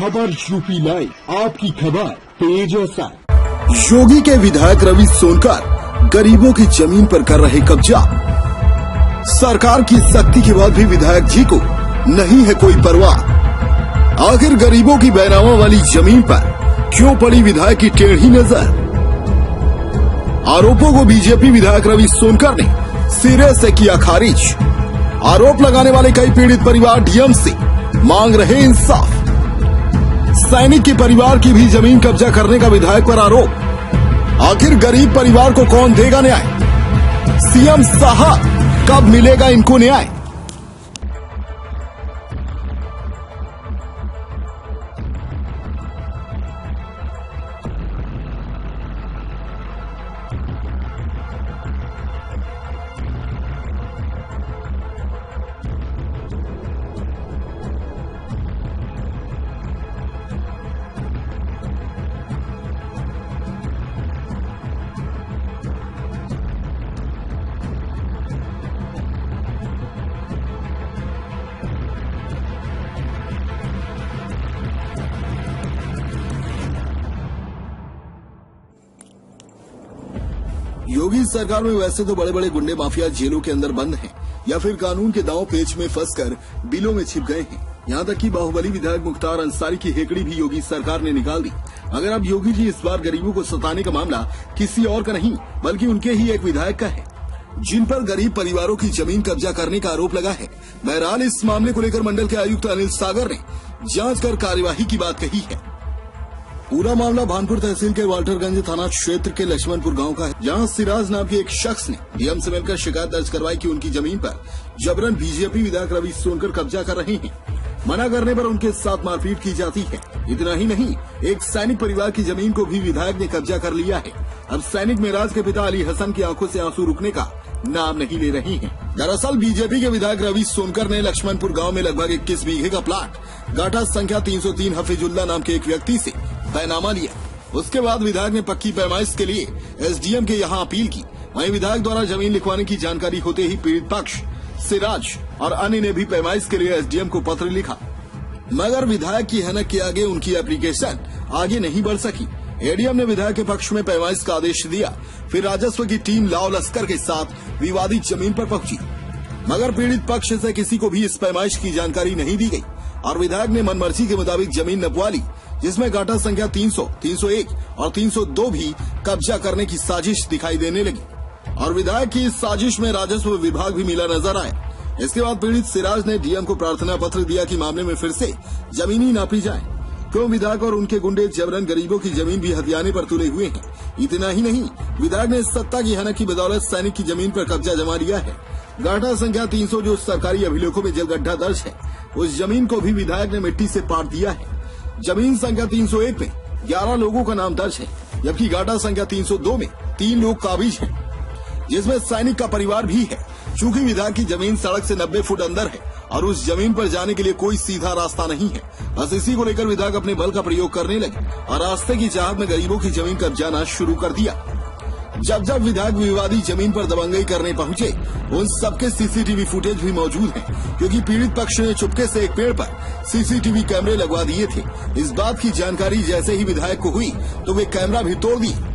खबर UP live, आपकी खबर तेज और सर। योगी के विधायक रवि सोनकर गरीबों की जमीन पर कर रहे कब्जा। सरकार की सख्ती के बाद भी विधायक जी को नहीं है कोई परवाह। आखिर गरीबों की बैनामा वाली जमीन पर क्यों पड़ी विधायक की टेढ़ी नजर? आरोपों को बीजेपी विधायक रवि सोनकर ने सिरे से किया खारिज। आरोप लगाने वाले कई पीड़ित परिवार डीएम से मांग रहे इंसाफ। सैनिक के परिवार की भी जमीन कब्जा करने का विधायक पर आरोप। आखिर गरीब परिवार को कौन देगा न्याय? सीएम साहब कब मिलेगा इनको न्याय? योगी सरकार में वैसे तो बड़े बड़े गुंडे माफिया जेलों के अंदर बंद हैं या फिर कानून के दांव पेच में फंसकर बिलों में छिप गए हैं। यहाँ तक कि बाहुबली विधायक मुख्तार अंसारी की हेकड़ी भी योगी सरकार ने निकाल दी। मगर अब योगी जी इस बार गरीबों को सताने का मामला किसी और का नहीं बल्कि उनके ही एक विधायक का है, जिन पर गरीब परिवारों की जमीन कब्जा करने का आरोप लगा है। बहरहाल इस मामले को लेकर मंडल के आयुक्त अनिल सागर ने जाँच कर कार्यवाही की बात कही है। पूरा मामला भानपुर तहसील के वाल्टरगंज थाना क्षेत्र के लक्ष्मणपुर गांव का है, जहां सिराज नाम के एक शख्स ने डीएम से मिलकर शिकायत दर्ज करवाई कि उनकी जमीन पर जबरन बीजेपी विधायक रवि सोनकर कब्जा कर रहे हैं। मना करने पर उनके साथ मारपीट की जाती है। इतना ही नहीं, एक सैनिक परिवार की जमीन को भी विधायक ने कब्जा कर लिया है। अब सैनिक मेराज के पिता अली हसन की आंखों से आंसू रुकने का नाम नहीं ले रही हैं। दरअसल बीजेपी के विधायक रवि सोनकर ने लक्ष्मणपुर गांव में लगभग 21 बीघे का प्लाट गाटा संख्या 303 हफीजुल्ला नाम के एक व्यक्ति से बैनामा लिया। उसके बाद विधायक ने पक्की पैमाइश के लिए एसडीएम के यहां अपील की। वहीं विधायक द्वारा जमीन लिखवाने की जानकारी होते ही पीड़ित पक्ष सिराज और अन्य ने भी पैमाइश के लिए एसडीएम को पत्र लिखा, मगर विधायक की हनक के आगे उनकी एप्लीकेशन आगे नहीं बढ़ सकी। एडीएम ने विधायक के पक्ष में पैमाइश का आदेश दिया। फिर राजस्व की टीम लाव लश्कर के साथ विवादित जमीन पर पहुंची, मगर पीड़ित पक्ष से किसी को भी इस पैमाइश की जानकारी नहीं दी गई और विधायक ने मनमर्जी के मुताबिक जमीन नपवा ली, जिसमें गाटा संख्या 300, 301 और 302 भी कब्जा करने की साजिश दिखाई देने लगी और विधायक की इस साजिश में राजस्व विभाग भी मिला नजर आया। इसके बाद पीड़ित सिराज ने डीएम को प्रार्थना पत्र दिया कि मामले में फिर से जमीनी नापी जाए, क्यों विधायक और उनके गुंडे जबरन गरीबों की जमीन भी हथियाने पर तुले हुए हैं। इतना ही नहीं, विधायक ने सत्ता की हनक की बदौलत सैनिक की जमीन पर कब्जा जमा लिया है। गाटा संख्या 300 जो सरकारी अभिलेखों में जलगड्ढा दर्ज है, उस जमीन को भी विधायक ने मिट्टी से पाट दिया है। जमीन संख्या 301 में 11 लोगों का नाम दर्ज है, जबकि गाटा संख्या 302 में 3 लोग काबिज हैं, जिसमें सैनिक का परिवार भी है। चूंकि विधायक की जमीन सड़क से 90 फुट अंदर है और उस जमीन पर जाने के लिए कोई सीधा रास्ता नहीं है, बस इसी को लेकर विधायक अपने बल का प्रयोग करने लगे और रास्ते की चाहत में गरीबों की जमीन कब्जाना शुरू कर दिया। जब जब विधायक विवादी जमीन पर दबंगई करने पहुंचे, उन सबके सीसीटीवी फुटेज भी मौजूद है, क्योंकि पीड़ित पक्ष ने चुपके से एक पेड़ पर सीसीटीवी कैमरे लगवा दिए थे। इस बात की जानकारी जैसे ही विधायक को हुई तो वे कैमरा भी तोड़ दिए।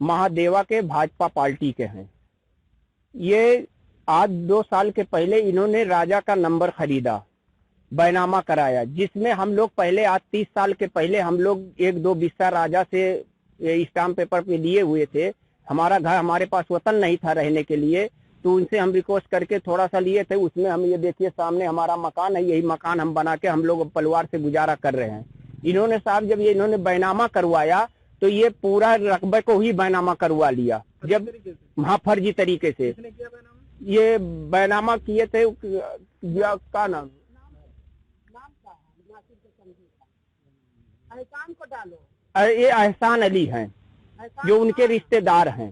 महादेवा के भाजपा पार्टी के हैं। ये आज 2 साल के पहले इन्होंने राजा का नंबर खरीदा, बैनामा कराया, जिसमें हम लोग पहले आज 30 साल के पहले हम लोग 1-2 बिस्सा राजा से स्टाम्प पेपर पे लिए हुए थे। हमारा घर, हमारे पास वतन नहीं था रहने के लिए, तो उनसे हम रिक्वेस्ट करके थोड़ा सा लिए थे। उसमें हम ये देखिए सामने हमारा मकान है, यही मकान हम बना के हम लोग परिवार से गुजारा कर रहे हैं। इन्होंने साहब जब ये इन्होंने बैनामा करवाया तो ये पूरा रकबे को ही बैनामा करवा लिया। जब हाँ फर्जी तरीके से ये बैनामा किए थे, का नाम ये एहसान अली हैं, जो उनके रिश्तेदार हैं।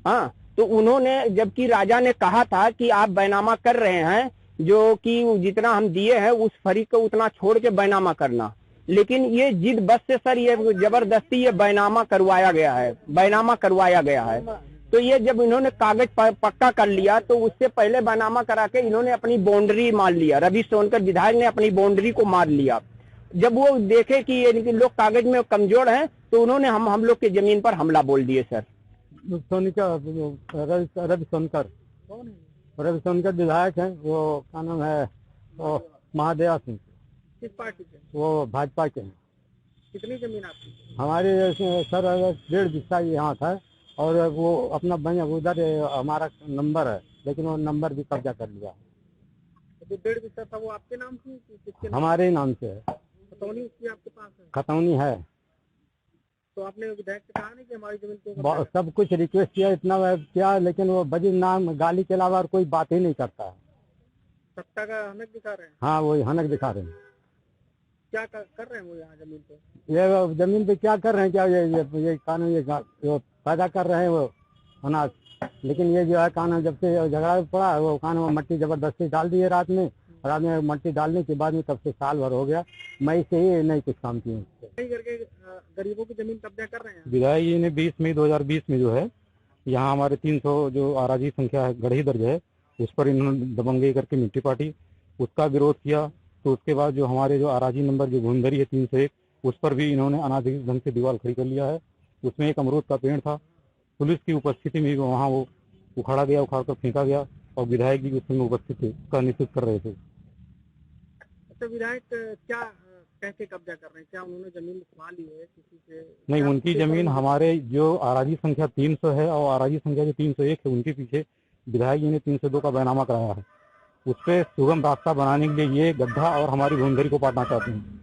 हाँ, तो उन्होंने, जबकि राजा ने कहा था कि आप बैनामा कर रहे हैं, जो कि जितना हम दिए हैं उस फरीक को उतना छोड़ के बैनामा करना, लेकिन ये जिद बस से सर ये जबरदस्ती ये बैनामा करवाया गया है, बैनामा करवाया गया है। तो ये जब इन्होंने कागज पक्का कर लिया तो उससे पहले बैनामा करा के इन्होंने अपनी बाउंड्री मार लिया, रवि सोनकर विधायक ने अपनी बाउंड्री को मार लिया। जब वो देखे कि ये लोग कागज में कमजोर हैं तो उन्होंने हम लोग की जमीन पर हमला बोल दिए सर। रवि सोनकर विधायक हैं, वो क्या नाम है, वो महादेवा सिंह। किस पार्टी के? वो भाजपा के हैं। कितनी जमीन आपकी? हमारे सर 1.5 बिस्सा यहाँ था और वो अपना उधर हमारा नंबर है, लेकिन वो नंबर भी कब्जा कर लिया। जो 1.5 बिस्सा था वो आपके नाम से? किसके नाम? हमारे ही नाम से है। खतौनी उसकी आपके पास है? खतौनी है। तो आपने विधायक से कहा नहीं कि हमारी जमीन को? सब कुछ रिक्वेस्ट किया, इतना किया, लेकिन वो बजी नाम गाली के अलावा और कोई बात ही नहीं करता है। सत्ता का हनक दिखा रहे हैं? हाँ, वही हनक दिखा रहे हैं। क्या कर रहे हैं वो यहाँ जमीन पे? ये जमीन पे क्या कर रहे हैं, क्या ये कानून ये पैदा कर रहे हैं वो अनाज, लेकिन ये जो है कानून जब से झगड़ा पड़ा वो कानून मट्टी जबरदस्ती डाल दी है रात में मट्टी डालने के बाद में तब से साल भर हो गया, मई से ही नहीं कुछ काम किए। करके गरीबों की जमीन कब्जा कर रहे हैं। विधायक जी ने 20 मई 2020 में जो है यहाँ हमारे 300 जो आराजी संख्या है गढ़ी दर्ज है उस पर इन्होंने दबंगई करके मिट्टी पाटी, उसका विरोध किया। तो उसके बाद जो हमारे जो आराजी नंबर जो भूमधरी है 301 उस पर भी इन्होंने अनाधिकृत ढंग से दीवार खड़ी कर लिया है। उसमें एक अमरूद का पेड़ था, पुलिस की उपस्थिति में वहाँ वो उखाड़ा गया, उखाड़ कर फेंका गया और विधायक जी उसमें उपस्थित थे, उसका निषेध कर रहे थे। तो विधायक क्या कैसे कब्जा कर रहे हैं? क्या उन्होंने जमीन लिखवा ली है किसी से? नहीं, उनकी जमीन हमारे जो आराजी संख्या 300 है और आराजी संख्या जो 301 है उनके पीछे विधायक जी ने 302 का बैनामा कराया है। उस पर सुगम रास्ता बनाने के लिए ये गड्ढा और हमारी भूमधरी को पाटना चाहते हैं।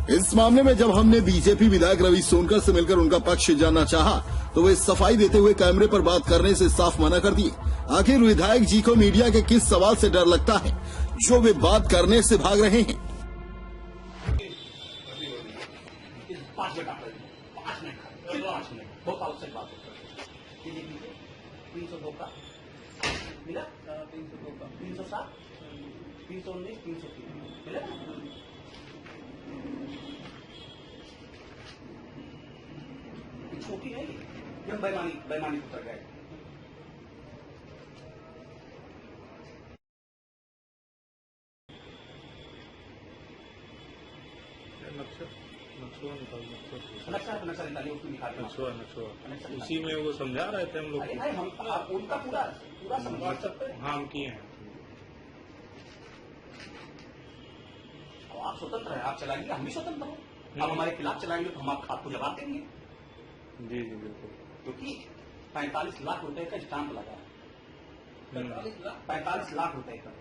इस मामले में जब हमने बीजेपी विधायक रवि सोनकर से मिलकर उनका पक्ष जानना चाहा तो वे सफाई देते हुए कैमरे पर बात करने से साफ मना कर दिए। आखिर विधायक जी को मीडिया के किस सवाल से डर लगता है जो वे बात करने से भाग रहे हैं? छोटी है ये बेईमानी उतर गए। उसी में वो समझा रहे थे हम लोग को। उनका पूरा समझा सकते हैं। हाँ, हम किए हैं। आप स्वतंत्र हैं, आप चलाएंगे, हम भी स्वतंत्र हैं। आप हमारे खिलाफ चलाएंगे तो हम आपको जवाब देंगे। जी जी बिल्कुल। क्योंकि 45 लाख रुपए का स्टाम्प लगा है। 45 लाख रुपए का।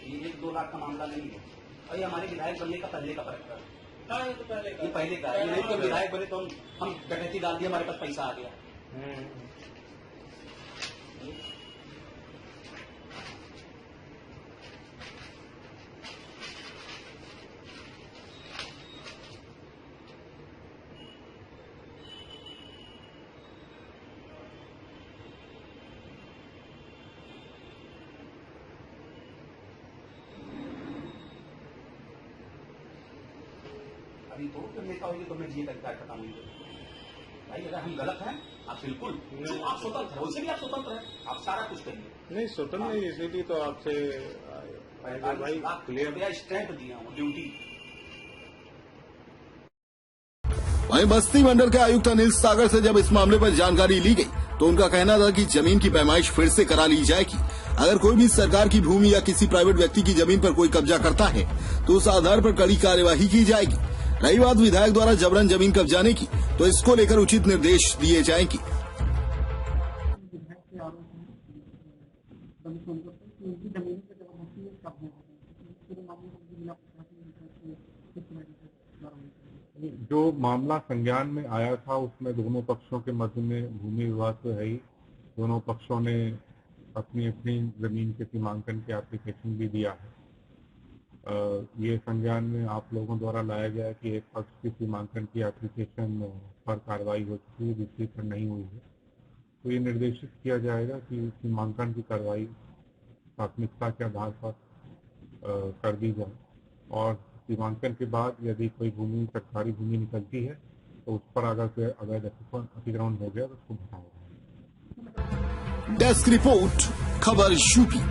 ये 1-2 लाख का मामला नहीं है। और ये हमारे विधायक बनने का पहले का फर्क है। ये पहले का। ये नहीं तो विधायक बने तो हम डकैती डाल दिया, हमारे पास पैसा आ गया। अभी तो नेता होगी तो मैं जी तक खत्म नहीं भाई। अगर हम गलत हैं आप बिल्कुल आप स्वतंत्र है, वैसे भी आप स्वतंत्र हैं, आप सारा कुछ करिए। नहीं, स्वतंत्र नहीं, इसीलिए तो आपसे भाई स्टैंप दिया हूँ ड्यूटी। वहीं बस्ती मंडल के आयुक्त अनिल सागर से जब इस मामले पर जानकारी ली गई तो उनका कहना था कि जमीन की पैमाइश फिर से करा ली जाएगी। अगर कोई भी सरकार की भूमि या किसी प्राइवेट व्यक्ति की जमीन पर कोई कब्जा करता है तो उस आधार पर कड़ी कार्यवाही की जाएगी। रही बात विधायक द्वारा जबरन जमीन कब्जाने की तो इसको लेकर उचित निर्देश दिए जाएंगे। जो मामला संज्ञान में आया था उसमें दोनों पक्षों के मध्य में भूमि विवाद तो है ही। दोनों पक्षों ने अपनी अपनी जमीन के सीमांकन के एप्लीकेशन भी दिया है। ये संज्ञान में आप लोगों द्वारा लाया गया है कि एक पक्ष की सीमांकन की एप्लीकेशन पर कार्रवाई हो चुकी है, दूसरी पर नहीं हुई है। तो ये निर्देशित किया जाएगा कि सीमांकन की कार्रवाई प्राथमिकता के आधार पर कर दी जाए और सीमांकन के बाद यदि कोई भूमि सरकारी भूमि निकलती है तो उस पर अगर अवैध अतिक्रमण हो गया तो उसको हटाया जाए। डेस्क रिपोर्ट, खबर यूपी।